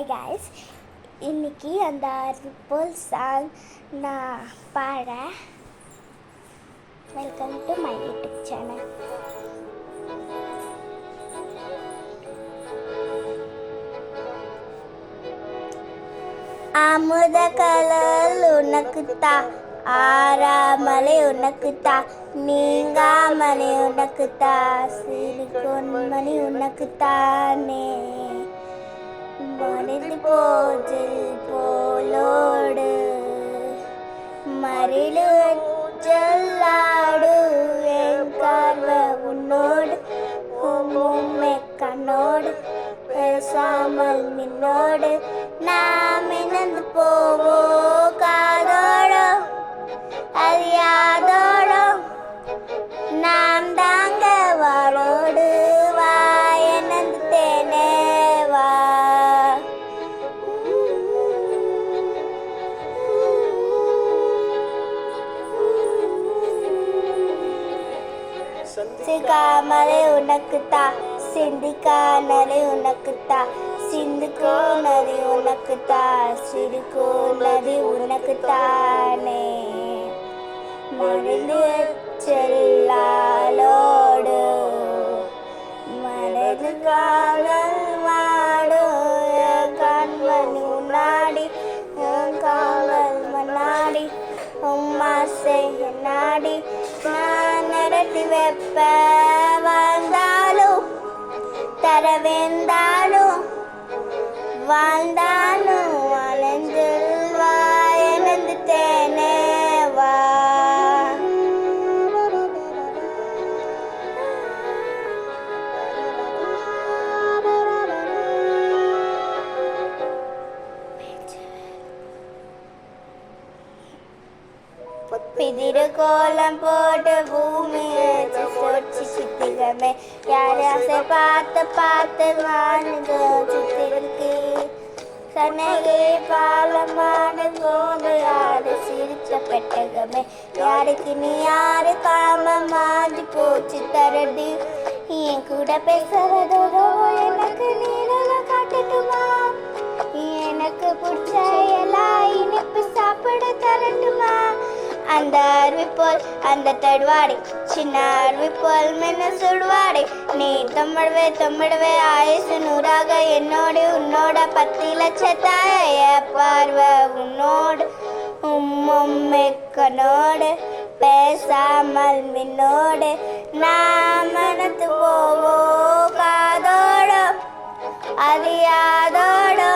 Hi guys, இன்னைக்கு அந்த ரிப்போல் song நான் பாடுறேன். Welcome to my YouTube channel. அமுத கலல் உனக்குத்தா, ஆறாமலை உனக்குத்தா, நீங்காமலை உனக்குத்தா, சிறுகொன்மணி உனக்குத்தானே. மனித போதில் போலோடு மறிலு செல்லாடு என் பார்வ உன்னோடு உம்மை கண்ணோடு பேசாமல் நின்னோடு நாம் இணைந்து போவோ காதோடோ அது யாதோடோ நாம் தாங்க வாழோடு வா இணைந்து தேனே வா. சிக்காமலே உனக்குத்தா, சிந்திக்கானலே உனக்குத்தா, சிந்துக்கோ நதி உனக்குத்தா, சிறுக்கோ நதி உனக்குத்தானே. மனித செல்லாலோடு மனது காதல் மாடு கண்மணி உன்னாடி காவல் மன்னாடி உம்மாசை நாடி நான் நடத்தி வைப்ப வாழ்ந்தாலும் தரவேந்தாலும் வாழ்ந்தாலும் வளைந்து வா எனது தேனே வா. பிதிரு கோலம் போட்டு பூமியை சொச்சி சுத்திகமே யார் ஆசை பார்த்து பார்த்து வானுங்க சுத்திருக்கு கனகே பாலமான கோது யாரு சிரிச்ச பெட்டகமே யாருக்கு நீ யாரு காம மாறி போச்சு தரடி என் கூட பேசுறதோ எனக்கு நீரல காட்டட்டுமா எனக்கு பிடிச்ச எல்லாம் இனிப்பு சாப்பிட தரட்டுமா. அந்த அருவி போல் அந்த தடுவாடை சின்ன அருவி போல் மென்ன சுடுவாடை நீ தொம்பிடுவே ஆயுசு நூறாக என்னோடு உன்னோட 10 லட்சத்தாய பார்வை உன்னோடு உம்மை கண்ணோடு பேசாமல் மின்னோடு நாம் மனத்து போவோ காதோடோ அது யாதோடோ